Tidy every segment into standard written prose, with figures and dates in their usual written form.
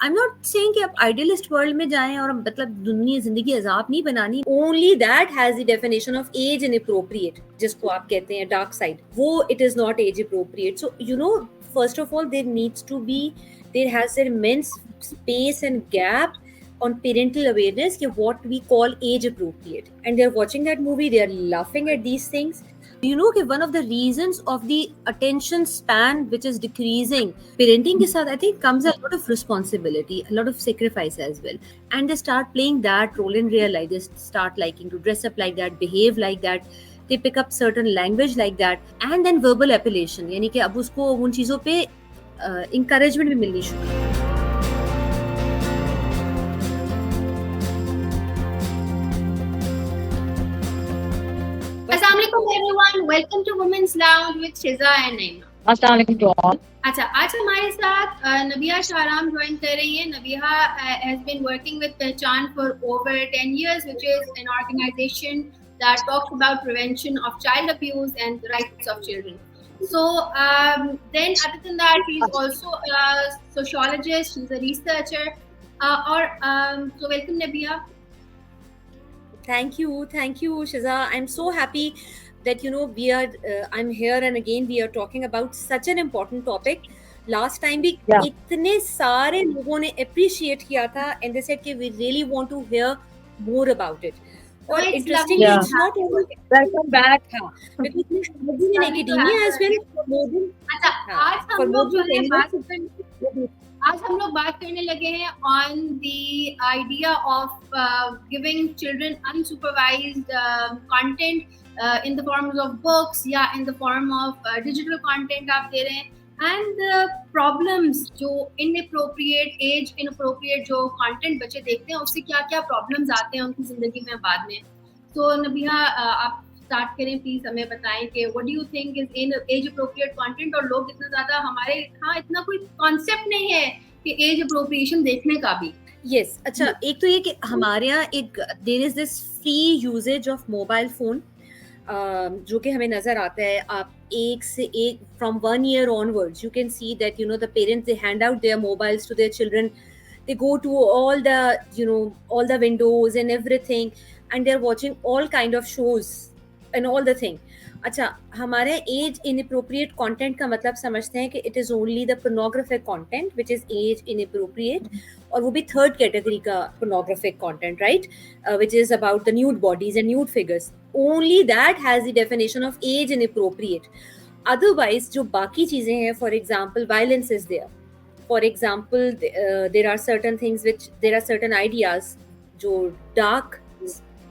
I am not saying कि आप idealist world में जाएं और मतलब दुनिया जिंदगी अजाब नहीं बनानी. Only that has the definition of age inappropriate, जिसको आप कहते हैं डार्क साइड, वो it is not age appropriate. So you know, first of all, there has an immense space and gap on parental awareness कि what we call age appropriate, and they're watching that movie, they're laughing at these things. You know कि one of the reasons of the attention span which is decreasing parenting के साथ, I think, comes a lot of responsibility, a lot of sacrifice as well, and they start playing that role in real life. They start liking to dress up like that, behave like that, they pick up certain language like that, and then verbal appellation, यानी कि अब उसको उन चीज़ों पे encouragement भी मिलनी शुरू. Assalamualaikum everyone, welcome to Women's Lounge with Shiza and Naima. Assalamualaikum to all. अच्छा, आज हमारे साथ नबिहा शाहराम ज्वाइन कर रही हैं. Nabiha has been working with Pehchan for over 10 years, which is an organization that talks about prevention of child abuse and the rights of children. So then other than that, she's also a sociologist, she's a researcher. So welcome Nabia. Thank you, Shiza. I'm so happy that we are. I'm here, and again we are talking about such an important topic. Last time भी इतने सारे लोगों ने appreciate किया था, and they said कि we really want to hear more about it. और interestingly, it's not only welcome back. हाँ, because we have been in academia as well for more than. अच्छा, आज हम लोग बात करने लगे हैं on the idea of giving children unsupervised content in the forms of books या in the form of digital content आप दे रहे हैं, and the problems जो age inappropriate जो content बच्चे देखते हैं उससे क्या क्या problems आते हैं उनकी जिंदगी में बाद में. तो नबिहा आप स्टार्ट करें प्लीज, हमें बताएं कि what do you think is in as appropriate content. और लोग इतना ज्यादा हमारे यहाँ इतना कोई कॉन्सेप्ट नहीं है कि एज अप्रोप्रिएशन देखने का भी. यस, अच्छा, एक तो ये कि हमारे यहाँ एक there is this free usages of mobile phone जो कि हमें नजर आता है. आप एक से एक from 1 year onwards you can see that the parents, they hand out their mobiles to their children, they go to all the windows and everything, and they're watching all kind of shows and all the thing. अच्छा, हमारे as inappropriate content का मतलब समझते हैं कि it is only the pornographic content which is age inappropriate, और वो भी थर्ड कैटेगरी का pornographic content, right, which is about the nude bodies and nude figures. Only that has the definition of age inappropriate. Otherwise जो बाकी चीजें हैं, for example violence is there, for example there are certain things which, there are certain ideas जो dark,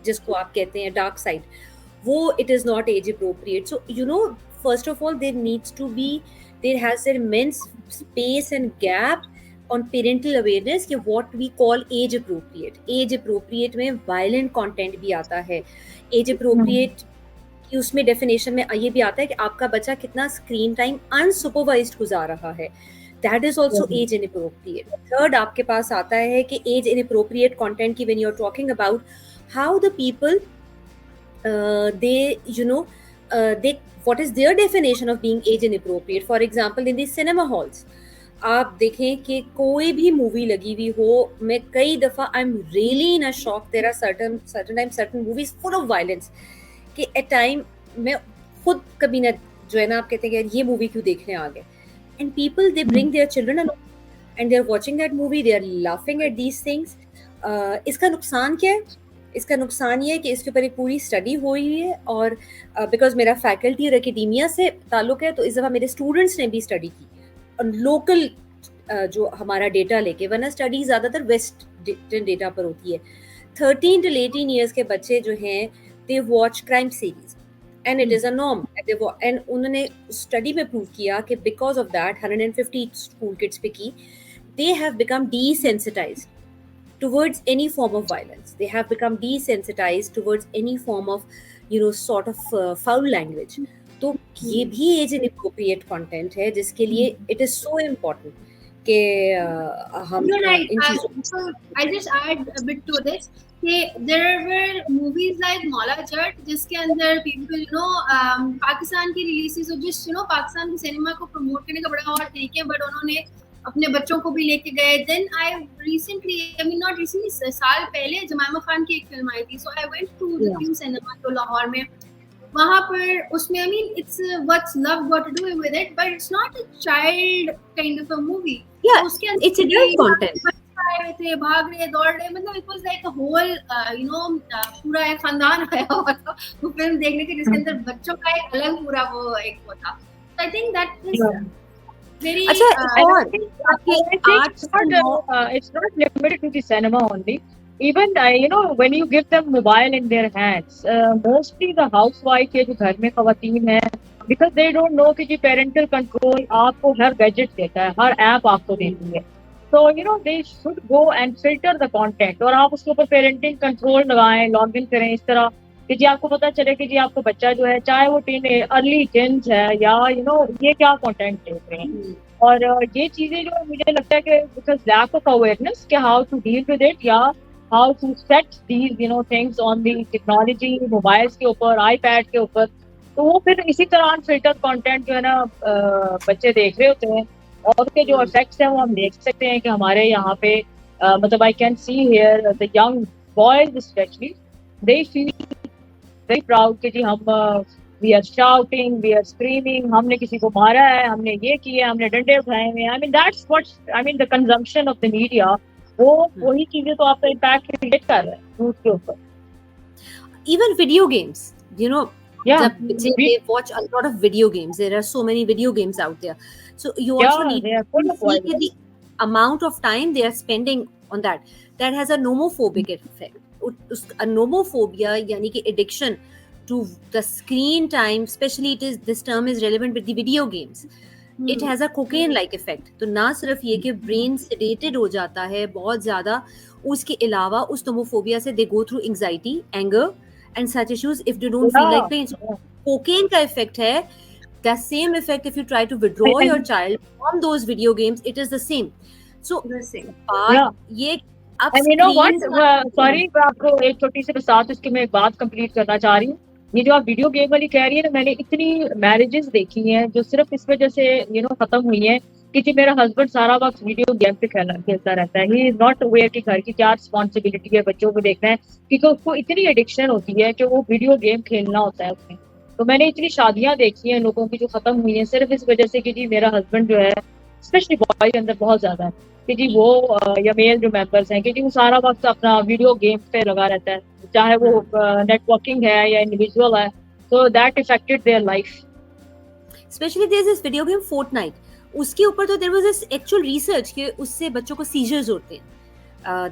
जिसको आप कहते हैं dark side, वो it is not age appropriate. So first of all, there has an immense space and gap on parental awareness कि what we call age appropriate. Age appropriate में violent content भी आता है. Age appropriate की उसमें definition में ये भी आता है कि आपका बच्चा कितना screen time unsupervised गुजार रहा है. That is also age inappropriate. Third आपके पास आता है कि age inappropriate content की when you're talking about how the people what is their definition of being age inappropriate. For example, in the cinema halls आप देखें कि कोई भी मूवी लगी हुई हो, मैं कई दफ़ा I am really in a shock. There are certain movies full of violence कि at time मैं खुद कभी ना जो है ना, आप कहते हैं कि ये मूवी क्यों देखने आ गए, and people they bring their children along and they're watching that movie, they're laughing at these things. इसका नुकसान क्या है? इसका नुकसान ये है कि इसके ऊपर एक पूरी स्टडी हुई है, और बिकॉज मेरा फैकल्टी और एकेडेमिया से ताल्लुक है, तो इस दफ़ा मेरे स्टूडेंट्स ने भी स्टडी की और लोकल जो हमारा डेटा लेके, वरना स्टडी ज़्यादातर वेस्टर्न डेटा पर होती है. 13 to 18 ईयर्स के बच्चे जो हैं, they watch crime series and it is a norm, and उन्होंने स्टडी में प्रूव किया कि because of that 150 school kids पे की, they have become desensitized towards any form of violence. They have become desensitized towards any form of sort of foul language. तो ये भी as inappropriate content है, जिसके लिए इट इज सो इम्पोर्टेंट कि हम इन चीजों. I just add a bit to this. There were movies like Maula Jatt, जिसके अंदर people पाकिस्तान की रिलीजेस और just पाकिस्तान के सिनेमा को प्रमोट करने का बड़ा और तरीके, बट उन्होंने अपने बच्चों को भी लेके गए. Then I not recently, साल पहले जमाइमा खान की एक फिल्म आई थी, so I went to the Q cinema तो लाहौर में. वहाँ पर उसमें it's what's love got to do with it, but it's not a child kind of a movie. Yeah, उसके अंदर it's adult content. आए हुए थे, भाग रहे, दौड़ रहे, मतलब it was like a whole पूरा एक खानदान आया हुआ था वो फिल्म देखने के, जिसके अंदर बच्चों का एक अलग पूरा वो एक वो था. So I think that is very अच्छा, और it's not limited to the cinema only. Even when you give them mobile in their hands, mostly the housewife के जो घर में खवातीन है, because they don't know कि जी parental control आपको हर gadget देता है, हर app आपको देती है. So they should go and filter the content, और आप उसके ऊपर parenting control लगाएं, login करें इस तरह कि जी आपको पता चले कि जी आपको बच्चा जो है, चाहे वो अर्ली टीन्स है या ये क्या कंटेंट देख रहे हैं. और ये चीजें जो मुझे लगता है कि बिकॉज लैक ऑफ अवेयरनेस कि how to deal with it, या how to set these things on the technology, mobiles के ऊपर, आईपैड के ऊपर, तो वो फिर इसी तरह अनफिल्टर कंटेंट जो है ना बच्चे देख रहे होते हैं, और उसके जो इफेक्ट्स हैं वो हम देख सकते हैं कि हमारे यहाँ पे मतलब I can see here the young boys specially, they feel very proud कि जी हम we are shouting, we are screaming, हमने किसी को मारा है, हमने ये किया, हमने डंडे उठाए हैं. I mean that's what I mean the consumption of the media, वो वही चीजें तो आपका इम्पैक्ट क्रिएट कर रहा है यूथ के ऊपर. Even video games, they watch a lot of video games. There are so many video games out there. So you also need to see the amount of time they are spending on that. That has a nomophobic effect. A nomophobia, yani ki addiction to the screen time, especially this term is relevant with the video games. It has a cocaine like effect. तो ना सिर्फ ये कि brain sedated हो जाता है बहुत ज़्यादा, उसके अलावा उस nomophobia से they go through anxiety, anger and such issues if they don't feel like pain. So cocaine का effect है. The same effect if you try to withdraw your child from those video games, it is the same. So ये And you know what? Sorry, मैं आपको एक छोटी सी साथ इसकी मैं एक बात कंप्लीट करना चाह रही हूँ. ये जो आप वीडियो गेम वाली कह रही है ना, मैंने इतनी मैरिजेस देखी हैं जो सिर्फ इस वजह से खत्म हुई हैं कि जी मेरा हस्बैंड सारा वक्त वीडियो गेम पे खेलता रहता है. ही इज नॉट अवेयर कि घर की क्या रिस्पॉन्सिबिलिटी है, बच्चों को देखना है, क्योंकि उसको इतनी एडिक्शन होती है कि वो वीडियो गेम खेलना होता है उसमें. तो मैंने इतनी शादियां देखी हैं लोगों की जो खत्म हुई हैं सिर्फ इस वजह से कि जी मेरा हस्बैंड जो है, स्पेशली बॉय के अंदर बहुत ज्यादा है कि जी वो या मेल जो मेंबर्स हैं कि जी वो सारा वक्त अपना वीडियो गेम पे लगा रहता है, चाहे वो नेटवर्किंग है या इंडिविजुअल है. So that affected their life. Specially there is this video game Fortnite. उसके ऊपर तो there was this actual research कि उससे बच्चों को सीजर्स होते हैं.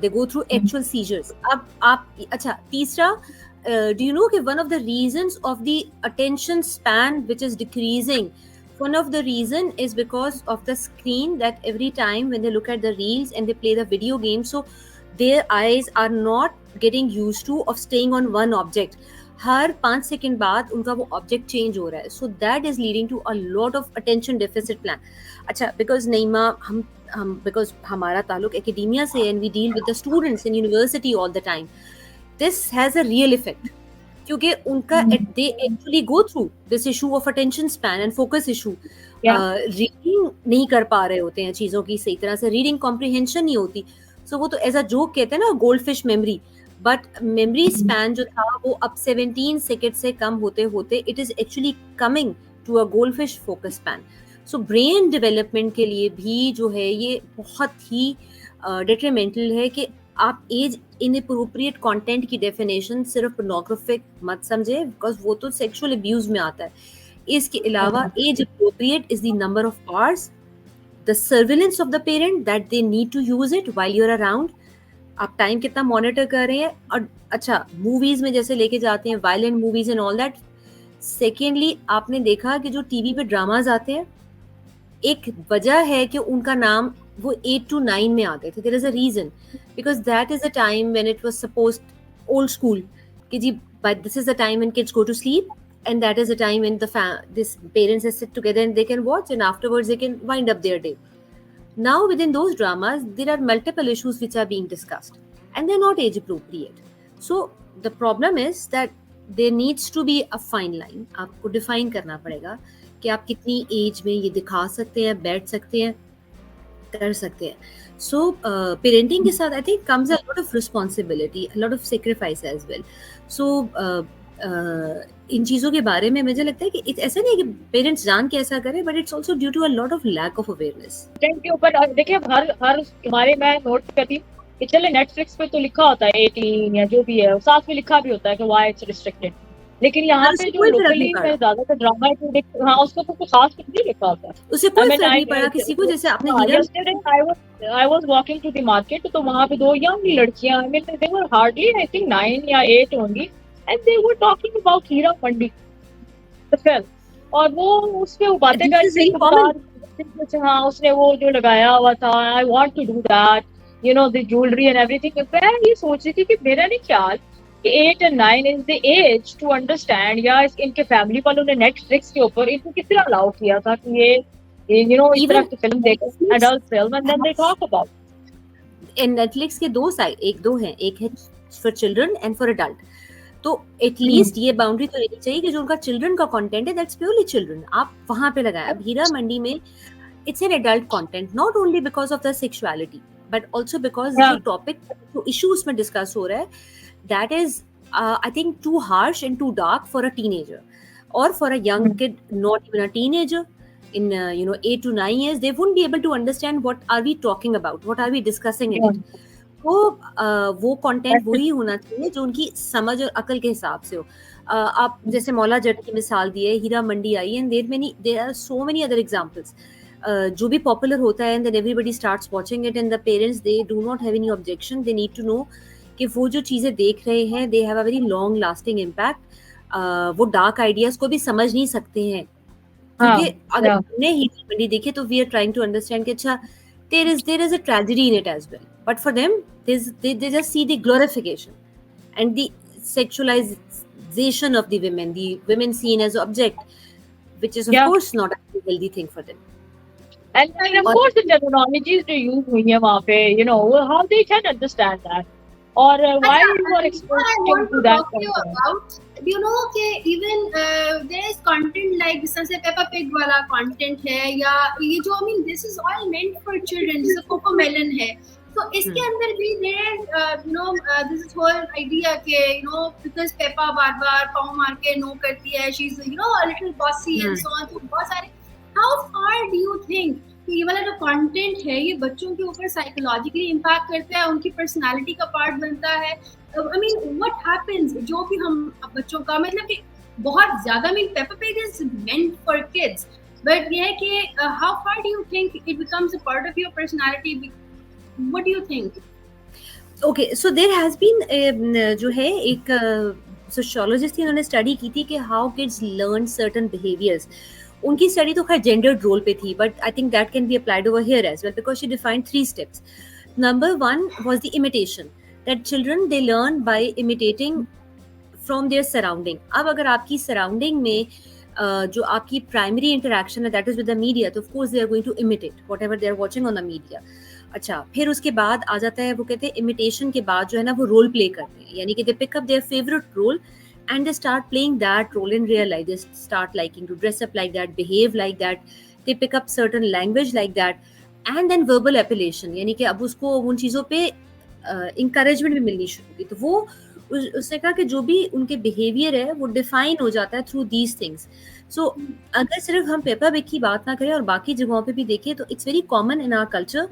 They go through actual seizures. अब आप अच्छा तीसरा, डू यू नो कि one of the reasons of the attention span which is decreasing, one of the reason is because of the screen, that every time when they look at the reels and they play the video game, so their eyes are not getting used to of staying on one object. हर 5 second बाद उनका वो object change हो रहा है. So that is leading to a lot of attention deficit plan. अच्छा, because Naima हम because हमारा ताल्लुक एकेडेमिया से, and we deal with the students in university all the time, this has a real effect, क्योंकि उनका they actually go through this issue of attention span and focus issue. Reading नहीं कर पा रहे होते हैं चीज़ों की सही तरह से, रीडिंग कॉम्प्रिहेंशन नहीं होती. सो वो तो एज अ जोक कहते हैं ना gold fish memory, but memory span जो था वो अब 17 सेकेंड से कम होते होते it is actually coming to a gold fish focus span. So brain development के लिए भी जो है ये बहुत ही डिट्रीमेंटल है कि आप एज इनअप्रोप्रिएट कंटेंट की डेफिनेशन सिर्फ पोर्नोग्राफिक मत समझे, बिकॉज वो तो सेक्सुअल अब्यूज में आता है. इसके अलावा age appropriate is the number of hours, the surveillance of the parent that they need to use it while you are around. आप टाइम कितना मॉनिटर कर रहे हैं. और अच्छा, मूवीज में जैसे लेके जाते हैं violent movies and all that. Secondly, आपने देखा कि जो टीवी पे ड्रामाज आते हैं, एक वजह है कि उनका नाम वो 8 to 9 में आते थे. There is a reason, because that is a time when it was supposed old school कि जी but this is the time when kids go to sleep, and that is the time when this parents sit together and they can watch, and afterwards they can wind up their day. Now within those dramas there are multiple issues which are being discussed and they're not age appropriate. So the problem is that there needs to be a fine line. आपको define करना पड़ेगा कि आप कितनी as में ये दिखा सकते हैं, बैठ सकते हैं. कर सकते हैं. So parenting के साथ I think comes a lot of responsibility, a lot of sacrifice as well. So इन चीज़ों के बारे में मुझे लगता है कि ऐसा नहीं है कि पेरेंट्स जान के ऐसा करें, but it's also due to a lot of lack of awareness. के ऊपर देखिए हर हमारे मैं नोट करती हूँ कि चले नेटफ्लिक्स पे तो लिखा होता है 18 या जो भी है, साथ में लिखा भी होता है कि व्हाई इट्स रिस्ट्रिक्टेड, लेकिन यहाँ पे जो लोकली मैं ज्यादातर ड्रामा हाँ उसको तो कुछ खास कुछ नहीं लिखा होता. उसे कोई फर्क नहीं पड़ा किसी को. जैसे आपने I was walking to the market, तो वहाँ पे 2 यंग लड़कियां, I mean they were hardly I think 9 या 8 होंगी, and they were talking about Heera Mandi the film. और वो उसपे वो बातें कर रही थी. हाँ उसने वो जो लगाया हुआ था, I want to do that, you know, the jewelry and everything. मैं ये सोच रही थी कि मेरा नहीं ख्याल कि 8 and 9 is the age to understand, या इनके फैमिली वालों ने नेटफ्लिक्स के ऊपर इनको किस तरह अलाउ किया था कि ये you know इस तरह की फिल्म देखें, adult film, and then they talk about. In Netflix के 2 साइड, दो हैं, एक है for children and for adult. तो एटलीस्ट ये बाउंड्री तो रहनी चाहिए कि जो उनका चिल्ड्रन का कंटेंट है दैट्स प्योरली चिल्ड्रन, आप वहां पे लगाएं. अब हीरा मंडी में it's an adult content, not only because of the sexuality but also because जो टॉपिक, जो इशू उसमें डिस्कस हो रहा है, that is I think too harsh and too dark for a teenager or for a young kid, not even a teenager in 8 to 9 years. They wouldn't be able to understand what are we talking about, what are we discussing in it. वो content वही होना चाहिए जो उनकी समझ और अकल के हिसाब से हो. आप जैसे मौला जट की मिसाल दी है, हीरा मंडी आई, and there are so many other examples. जो भी पॉपुलर होता है and then everybody starts watching it, and the parents they do not have any objection. They need to know कि वो जो चीज़ें देख रहे हैं they have a very long lasting impact. वो डार्क आइडियाज को भी समझ नहीं सकते हैं, क्योंकि अगर हमने हीरा मंडी देखे तो we are trying to understand कि अच्छा there is a tragedy in it as well, but for them they just see the glorification and the sexualization of the women seen as object, which is of course not a healthy thing for them. And of course the terminologies they use हुई है वहाँ पे, you know, how they can understand that, or why you are exposed to that content. You know कि even there is content like जैसे Peppa Pig वाला content है, या ये जो I mean this is all meant for children, जैसे Cocomelon है, तो इसके अंदर भी there is this is whole idea के because Peppa बार-बार पाँव मार के no करती है, she's a little bossy and so on, तो बहुत सारे. How far do you think कि ये वाला जो कंटेंट है ये बच्चों के ऊपर साइकोलॉजिकली इम्पैक्ट करता है, उनकी पर्सनालिटी का पार्ट बनता है? I mean, what happens जो भी हम बच्चों का, मतलब कि बहुत ज़्यादा, I mean, Peppa Pig is meant for kids, but ये है कि how far do you think it becomes a part of your personality? What do you think? Okay, so there has been जो है एक सोशियोलॉजिस्ट थी, उन्होंने study की थी कि how kids learn certain behaviors. उनकी स्टडी तो खैर जेंडर्ड रोल पे थी, but I think that can be applied over here as well because she defined 3 steps. Number 1 was the imitation, that children they learn by imitating from their surrounding. अब अगर आपकी surrounding में जो आपकी primary interaction है that is with the media, तो of course they are going to imitate whatever they are watching on the media. अच्छा, फिर उसके बाद आ जाता है, वो कहते हैं इमिटेशन के बाद जो है ना वो रोल प्ले करते हैं, यानी कि they pick up their favourite role and they start playing that role in real life. They start liking to dress up like that, behave like that, they pick up certain language like that, and then verbal appellation, यानी कि अब उसको उन चीज़ों पे encouragement भी मिलनी शुरू हुई. तो वो उसने कहा कि जो भी उनके behavior है वो define हो जाता है through these things. So अगर सिर्फ हम पेपा पिग की बात ना करें और बाकी जगहों पे भी देखें तो it's very common in our culture,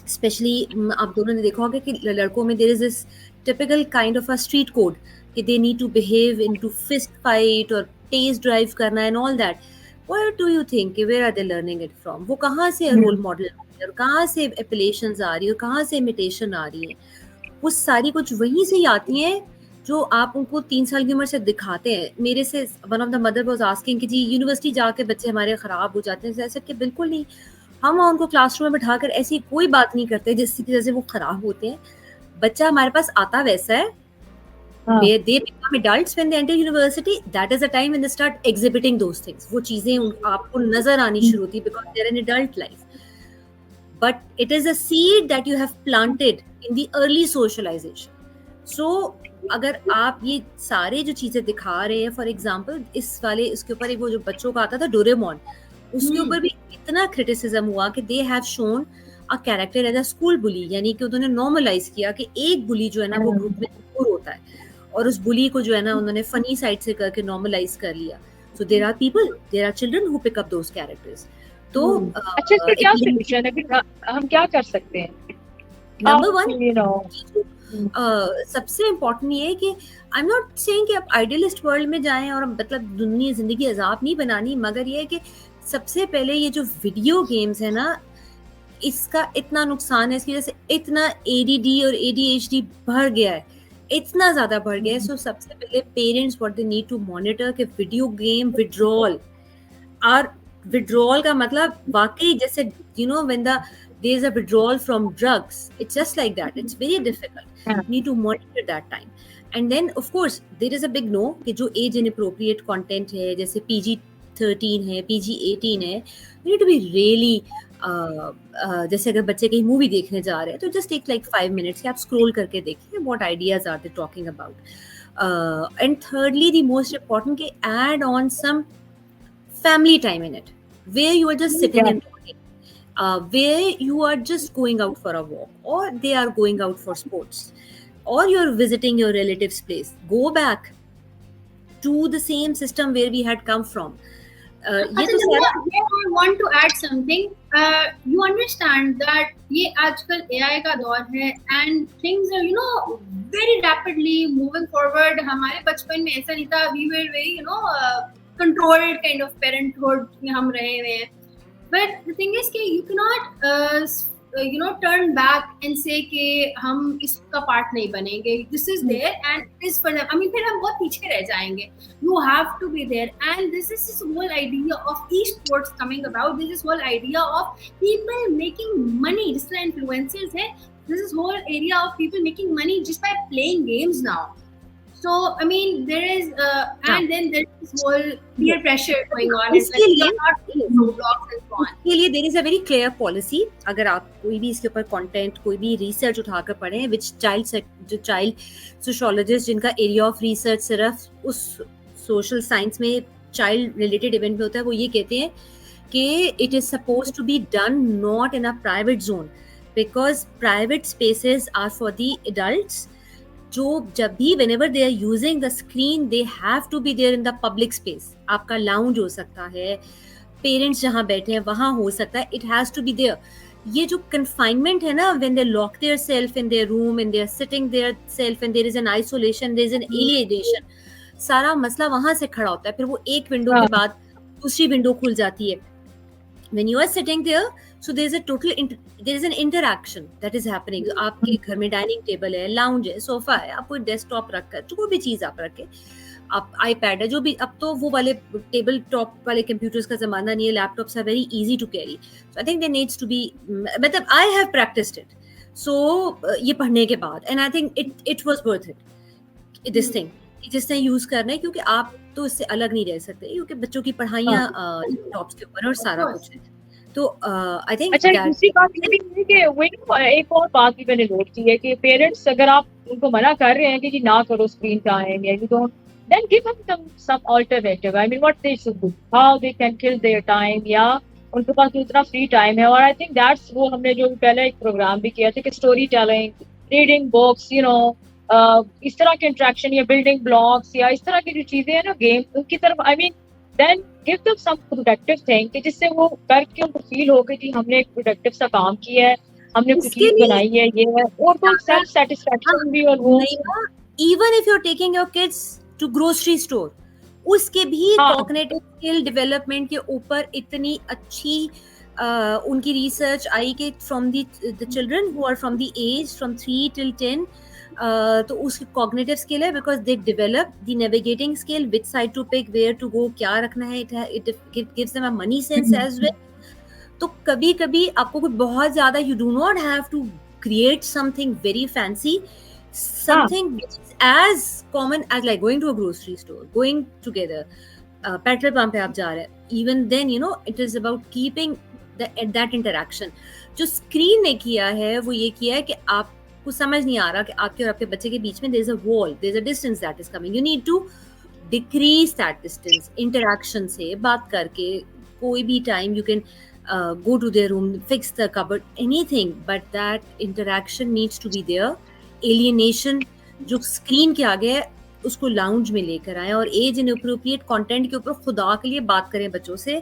especially आप दोनों ने देखा होगा कि लड़कों में there is this typical kind of a street code कि they need to behave into fist fight और tease drive करना and all that. What do you think? Where are they learning it from? वो कहाँ से role model आ रही है और कहाँ से appellations आ रही है और कहाँ से imitation आ रही है? वो सारी कुछ वहीं से ही आती हैं जो आप उनको 3 साल की उम्र से दिखाते हैं. मेरे से one of the mother was asking कि जी यूनिवर्सिटी जाके बच्चे हमारे ख़राब हो जाते हैं. ऐसा कि बिल्कुल नहीं, हम उनको क्लासरूम में बिठाकर ऐसी कोई बात नहीं करते जिसकी वजह से वो ख़राब होते हैं. बच्चा हमारे पास आता वैसा है. They become adults when they enter university. That is the time when they start exhibiting those things. वो चीजें आपको नजर आनी शुरू होती because they're in adult life. But it is a seed that you have planted in the early socialization. So अगर आप ये सारे जो चीजें दिखा रहे हैं, फॉर एग्जाम्पल इसके ऊपर एक वो जो बच्चों का आता था डोरेमोन, उसके ऊपर भी इतना क्रिटिसिज्म हुआ कि they have shown a character as a school bully, यानी कि उन्होंने नॉर्मलाइज किया कि एक बुली जो है ना वो ग्रुप में जरूर होता है, और उस बुली को जो है ना उन्होंने फनी साइड से करके नॉर्मलाइज कर लिया. So there are children who pick up those characters. तो अच्छा, इसका क्या सोल्यूशन है? फिर हम क्या कर सकते हैं? नंबर वन, you know, सबसे इम्पोर्टेंट ये है कि आई एम नॉट सेइंग कि आप आइडियलिस्ट वर्ल्ड में जाएं और मतलब दुनिया जिंदगी अजाब नहीं बनानी, मगर ये है कि सबसे पहले ये जो वीडियो गेम्स है ना, इसका इतना नुकसान है, इसकी वजह से इतना ADD और ADHD बढ़ गया है, इतना ज्यादा बढ़ गया है. सो सबसे पहले parents what they need to monitor कि वीडियो गेम विड्रॉल, और विड्रॉल का मतलब वाकई जैसे you know when the there is a withdrawal from drugs, it's just like that, it's very difficult. You need to monitor that time. And then of course there is a big no कि जो age inappropriate content है, जैसे PG-13 है, PG-18 है, you need to be really जैसे अगर बच्चे कहीं मूवी देखने जा रहे हैं तो just take like 5 minutes कि आप scroll करके देखिए what ideas are they talking about. And thirdly, the most important कि add on some family time in it, where you are just sitting and talking. Where you are just going out for a walk, or they are going out for sports, or you're visiting your relative's place. Go back to the same system where we had come from. I want to add something. You understand that ये आजकल AI का दौर है and things are very rapidly moving forward. हमारे बचपन में ऐसा नहीं था. We were very controlled kind of parenthood में हम रहे हुए हैं. But the thing is कि you cannot turn back and say कि हम इसका part नहीं बनेंगे. This is there and it is for them. I mean फिर हम बहुत पीछे रह जाएंगे. You have to be there, and this is this whole idea of esports coming about. This is whole idea of people making money. जिस तरह influencers है, this is whole area of people making money just by playing games now. So I mean there is and then there is this whole peer pressure going on. इसके लिए Roblox and so on. इसके लिए there is a very clear policy. अगर आप कोई भी इसके ऊपर कंटेंट, कोई भी रिसर्च उठाकर पढ़ें, which चाइल्ड सोशियोलॉजिस्ट जिनका एरिया ऑफ रिसर्च सिर्फ उस सोशल साइंस में चाइल्ड रिलेटेड इवेंट में होता है, वो ये कहते हैं कि it is suppose to be done not in a private zone, because private spaces are for the adults. जो जब भी whenever they are using the screen they have to be there in the public space. आपका lounge हो सकता है, parents जहाँ बैठे हैं वहाँ हो सकता है, it has to be there. ये जो confinement है ना, when they lock their self in their room and they are sitting there self and there is an isolation, there is an alienation, सारा मसला वहाँ से खड़ा होता है. फिर वो एक विंडो के बाद दूसरी विंडो खुल जाती है. When you are sitting there, so there is an interaction that is happening. आपके घर में डाइनिंग टेबल है, लाउंज है, सोफा है, आप कोई डेस्कटॉप रखकर, जो कोई भी चीज आप रखे, आप आईपैड है, जो भी, अब तो वो वाले टेबल टॉप वाले कंप्यूटर्स का जमाना नहीं है, laptops are very easy to carry. So I think there needs to be, मतलब I have practised it, so ये पढ़ने के बाद, and I think it was worth it, this thing जिसने यूज करना है, क्योंकि आप तो इससे अलग नहीं रह सकते, क्योंकि बच्चों की पढ़ाइयाँ लैपटॉप्स के ऊपर और सारा कुछ है. तो आई थिंक अच्छा, दूसरी बात ये भी है कि एक और बात भी मैंने नोट की है कि पेरेंट्स अगर आप उनको मना कर रहे हैं कि जी ना करो स्क्रीन टाइम, या you don't, then give them some alternative. I mean what they should do, how they can kill their time, या उनके पास इतना फ्री टाइम है. और आई थिंक दैट्स वो हमने जो पहले एक प्रोग्राम भी किया था कि स्टोरी टेलिंग, रीडिंग बुक्स, इस तरह के इंटरेक्शन या बिल्डिंग ब्लॉक्स या इस तरह की जो चीजें हैं ना गेम, उनकी तरफ I mean then give them some productive thing कि जिससे वो करके उनको फील हो कि जी हमने एक प्रोडक्टिव सा काम किया है, हमने कुछ चीज बनाई है, ये है, और तो सेल्फ सेटिस्फैक्शन भी. और वो even if you are taking your kids to grocery store, उसके भी कॉग्निटिव स्किल डेवलपमेंट के ऊपर इतनी अच्छी उनकी रिसर्च आई कि from the children who are from the age from 3 till 10, तो उसकी कॉग्निटिव स्किल है, because they develop the navigating skill, which side to pick, where to go, क्या रखना है, it gives them a money sense as well. तो कभी कभी आपको कोई बहुत ज्यादा, you do not have to create something very fancy, something which is as common as like going to a grocery store, going together, petrol pump पे आप जा रहे हैं, even then it is about keeping that interaction. जो screen ने किया है वो ये किया है कि आप कुछ समझ नहीं आ रहा कि आपके और आपके बच्चे के बीच में there is a wall, there is a distance that is coming. You need to decrease that distance. Interaction से बात करके कोई भी time you can go to their room, fix the cupboard, anything, but that interaction needs to be there. Alienation जो screen के आगे है उसको लाउंज में लेकर आए, और एज इनअप्रोप्रिएट कंटेंट के ऊपर खुदा के लिए बात करें बच्चों से.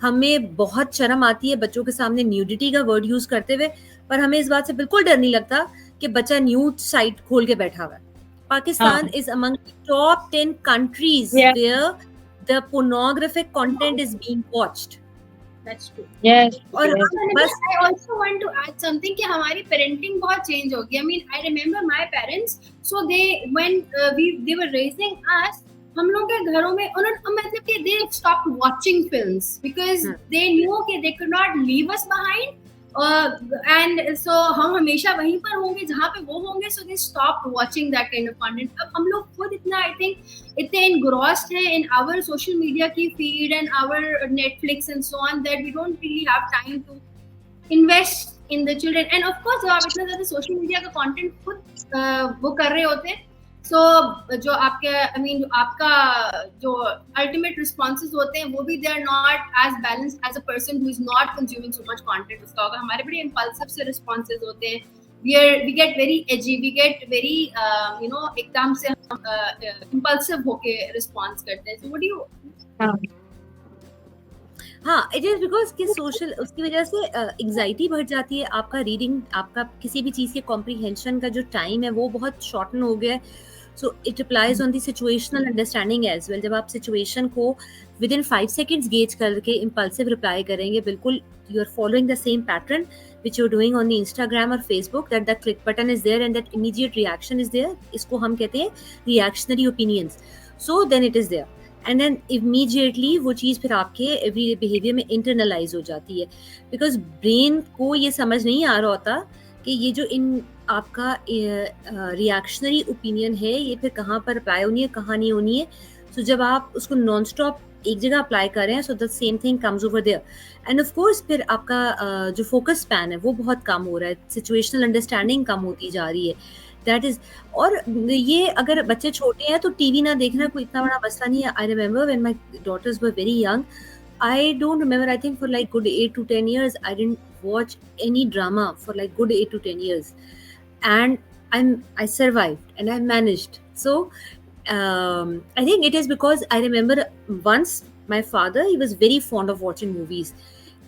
हमें बहुत शर्म आती है बच्चों के सामने न्यूडिटी का वर्ड यूज करते हुए, पर हमें इस बात से बिल्कुल डर नहीं लगता कि बच्चा न्यूड साइट खोल के बैठा हुआ है. Pakistan is among top 10 countries Yeah. where the pornographic content is being watched. That's true. Yes. और yes. बस I also want to add something कि हमारी parenting बहुत change हो गई. I mean, I remember my parents. So when they were raising us, हम लोग के घरों में उन्होंने मतलब कि they stopped watching films because they knew कि they could not leave us behind. And so हम हमेशा वहीं पर होंगे जहाँ पे वो होंगे. So they stopped watching that kind of content. अब हम लोग खुद इतना I think इतने engrossed हैं in our social media की feed and our Netflix and so on that we don't really have time to invest in the children. And of course जब आप इतना ज़्यादा social media का content खुद वो कर रहे होते हैं, so जो आपके I mean आपका जो ultimate responses होते हैं वो भी they are not as balanced as a person who is not consuming so much content. उसका होगा हमारे बड़े impulsive से responses होते हैं. We get very edgy, we get very एकदम से impulsive होके response करते हैं. So what do you? हाँ, इट इज बिकॉज कि सोशल उसकी वजह से एंजाइटी बढ़ जाती है. आपका रीडिंग, आपका किसी भी चीज़ के कॉम्प्रीहेंशन का जो टाइम है वो बहुत शॉर्टन हो गया है. So it applies on the situational understanding as well. जब आप सिचुएशन को विद इन 5 seconds गेज करके इम्पल्सिव रिप्लाई करेंगे, बिल्कुल you are following the same pattern which you are doing on the Instagram और Facebook, that the click button is there and that immediate reaction is there. इसको हम कहते हैं reactionary opinions. So then it is there and then immediately वो चीज़ फिर आपके every behaviour में internalise हो जाती है. बिकॉज ब्रेन को ये समझ नहीं आ रहा होता कि ये जो इन आपका रिएक्शनरी ओपिनियन है ये फिर कहाँ पर अप्लाई होनी है, कहाँ नहीं होनी है. सो जब आप उसको नॉन स्टॉप एक जगह अप्लाई कर रहे हैं, so the same thing comes over there. And of course फिर आपका जो फोकस स्पैन है वो बहुत कम हो रहा है, सिचुएशनल अंडरस्टैंडिंग कम होती जा रही है. That is. और ये अगर बच्चे छोटे हैं तो टीवी ना देखना कोई इतना बड़ा मसला नहीं है. I remember when my daughters were very young, I don't remember, I think for like good 8 to 10 years, I didn't watch any drama for like good 8 to 10 years. And I survived and I managed. So, I think it is because I remember once my father, he was very fond of watching movies.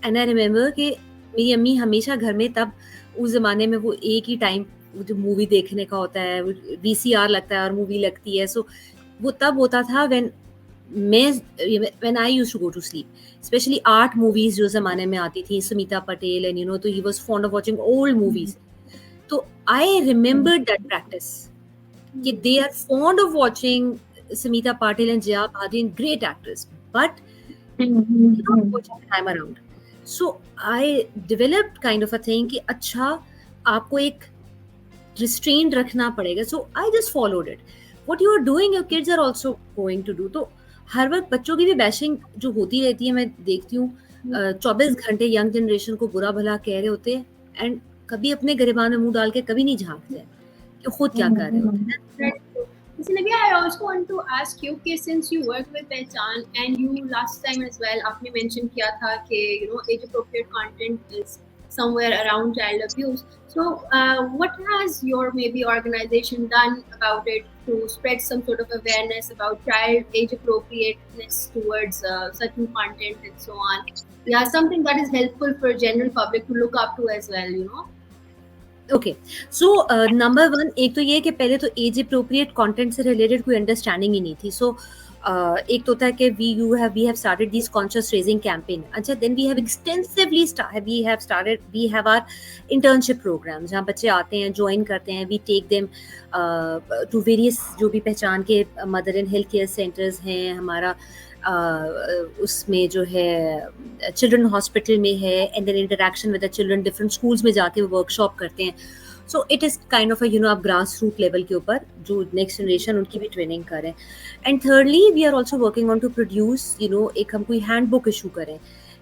And I remember कि मेरी अम्मी हमेशा घर में तब उस ज़माने में वो एक ही टाइम जो मूवी देखने का होता है, VCR लगता है और मूवी लगती है. So, वो तब होता था when I used to go to sleep, especially art movies जो ज़माने में आती थी, सुमिता पटेल and तो he was fond of watching old movies. तो I remembered that practice कि they are fond of watching Smita Patil and Jaya Bhadin, great actors, but they don't watch the time around. So I developed kind of a thing कि अच्छा आपको एक restraint रखना पड़ेगा. So I just followed it. What you are doing, your kids are also going to do. तो हर वक्त बच्चों की भी बैशिंग जो होती रहती है, मैं देखती हूँ 24 घंटे यंग जनरेशन को बुरा भला कह रहे होते हैं, एंड कभी अपने गिरबान में मुंह डाल के कभी नहीं झांकते हैं कि खुद क्या कर रहे होते हैं. Maybe I also want to ask you कि since you work with Pehchan and you last time as well आपने mention किया था कि age appropriate content is somewhere around child abuse. So what has your maybe organization done about it to spread some sort of awareness about child age appropriateness towards certain content and so on? Yeah, something that is helpful for general public to look up to as well, okay. So number 1 एक तो ये कि पहले तो age appropriate content से related कोई understanding ही नहीं थी. सो एक तो होता है कि we have started this conscious raising campaign. अच्छा, then we have extensively we have our internship programme जहाँ बच्चे आते हैं, ज्वाइन करते हैं. We take them to various जो भी पहचान के mother and health care centres हैं हमारा, उसमें जो है चिल्ड्रन हॉस्पिटल में है, and then interaction with the children different schools में जाके वो वर्कशॉप करते हैं. So it is kind of आप ग्रास रूट लेवल के ऊपर जो नेक्स्ट जनरेशन उनकी भी ट्रेनिंग करें. And thirdly we are also working on to produce एक हम कोई हैंड बुक इशू करें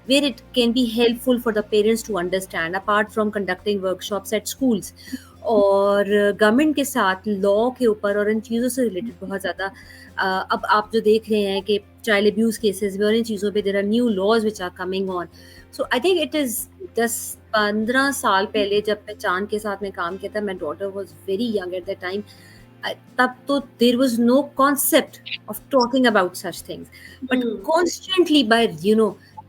where it can be helpful for the parents to understand apart from conducting workshops at schools. और government के साथ लॉ के ऊपर और इन चीज़ों से रिलेटेड बहुत ज़्यादा अब आप जो देख रहे हैं कि चाइल्ड अब्यूज़ केसेस में और इन चीज़ों पे there are new laws which are coming on, So I think it is 10-15 साल पहले जब मैं चांद के साथ में काम किया था, my daughter was very young at that time. तब तो there was no concept of talking about such things, but constantly by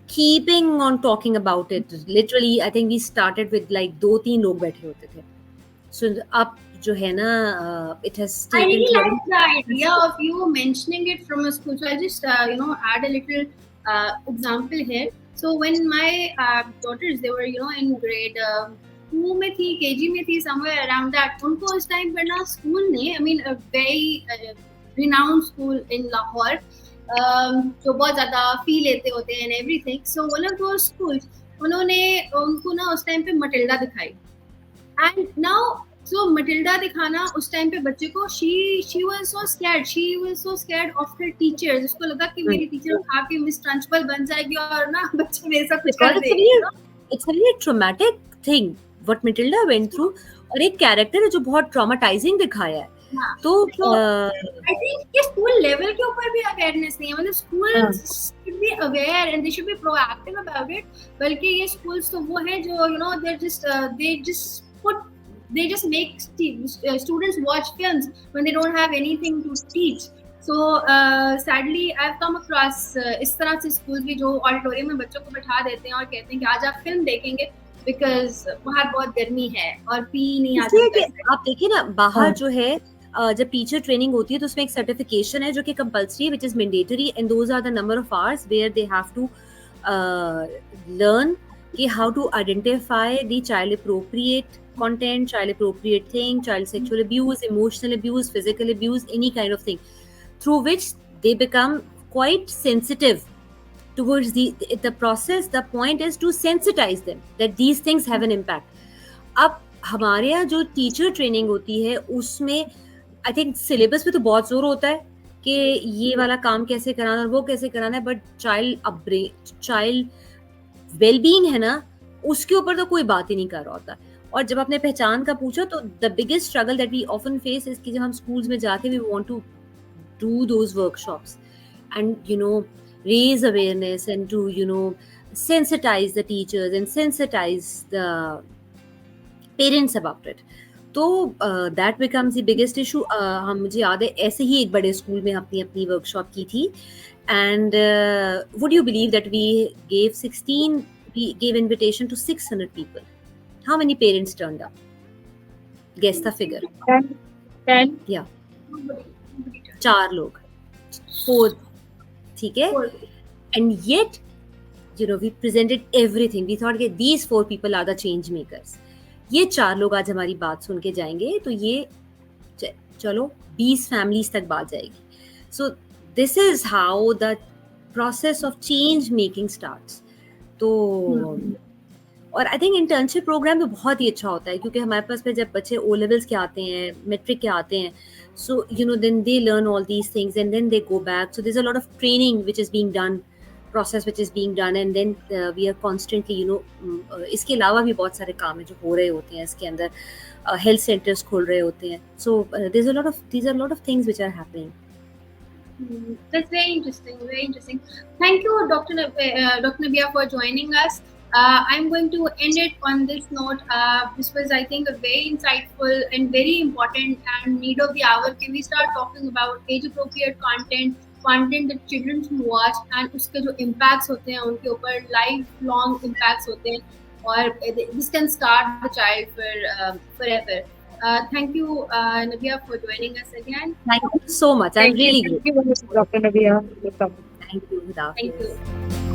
keeping on talking about it, literally I think we started with like 2-3 लोग बैठे होते थे. So अब जो है ना, it has I taken really to a like the idea of you mentioning it from a school. So I just add a little example here. So when my daughters, they were in grade 2 में थी, KG में थी, somewhere around that. उनको उस time पर ना school ने, I mean a very renowned school in Lahore, जो बहुत ज़्यादा fee लेते होते हैं and everything. So one of those schools, उन्होंने उनको ना उस time पे मटिल्डा दिखाई. And now, so Matilda दिखाना उस टाइम पे बच्चे को she was so scared of her teachers. उसको लगा कि मेरी टीचर उठा के मिस ट्रांसफर बन जाएगी और ना बच्चे मेरे साथ कुछ कर देंगे. It's a really traumatic thing what Matilda went through, और एक कैरेक्टर है जो बहुत ट्रॉमेटाइजिंग दिखाया है. तो I think ये स्कूल लेवल के ऊपर भी अवेयरनेस नहीं है. मतलब school should be aware and they should be proactive about it. बल्कि ये स्कूल्स तो वो है जो they just make students watch films when they don't have anything to teach. So sadly I've come across इस तरह से स्कूल भी जो ऑडिटोरियम में बच्चों को बैठा देते हैं और कहते हैं कि आज आप फिल्म देखेंगे because बाहर बहुत गर्मी है और पी नहीं आ सकता. आप देखिए ना, बाहर जो है जब टीचर ट्रेनिंग होती है तो उसमें एक सर्टिफिकेशन है जो कि कंपल्सरी है, which is mandatory, and those are the number of hours where they have to learn कि how to identify the child appropriate content, child appropriate thing, child sexual abuse, emotional abuse, physical abuse, any kind of thing, through which they become quite sensitive towards the process. The point is to sensitize them that these things have an impact. अब हमारे यहाँ जो teacher training होती है उसमें I think syllabus पे तो बहुत जोर होता है कि ये वाला काम कैसे कराना है, वो कैसे कराना है, बट चाइल्ड वेलबीइंग है ना, उसके ऊपर तो कोई बात ही नहीं कर रहा होता. और जब आपने पहचान का पूछा तो the biggest struggle that we often face is कि जब हम स्कूल्स में जाके we want to do those workshops and raise awareness and to sensitize the teachers and sensitize the parents about it. तो that becomes the biggest issue. हम मुझे याद है ऐसे ही एक बड़े स्कूल में अपनी वर्कशॉप की थी, and would you believe that we gave invitation to 600 people. How many parents turned up? Guess the figure. 10. Yeah. 4 लोग, 4, ठीक है. And yet we presented everything. We thought that these 4 people are the change makers. ये 4 लोग आज हमारी बात सुन के जाएंगे तो ये चलो 20 families तक बात जाएगी. So this is how the process of change making starts. तो और आई थिंक इंटर्नशिप प्रोग्राम तो बहुत ही अच्छा होता है क्योंकि हमारे पास में जब बच्चे ओ लेवल्स के आते हैं, मैट्रिक के आते हैं, so then they learn all these things and then they go back. So there is a lot of training which is being done, process which is being done, and then we are constantly इसके अलावा भी बहुत सारे काम है जो हो रहे होते हैं इसके अंदर. हेल्थ सेंटर्स खोल रहे होते हैं. सो these are a lot of things which are happening. That's very interesting. Thank you, Dr. Nabia, for joining us. I'm going to end it on this note. This was, I think, a very insightful and very important and need of the hour. Can we start talking about age-appropriate content that children should watch, and उसके जो impacts होते हैं उनके ऊपर lifelong impacts होते हैं, और this can scar the child for forever. Thank you, Nabia, for joining us again. Thank you so much. I'm really grateful. Thank you, Dr. Nabia. Thank you. Thank you.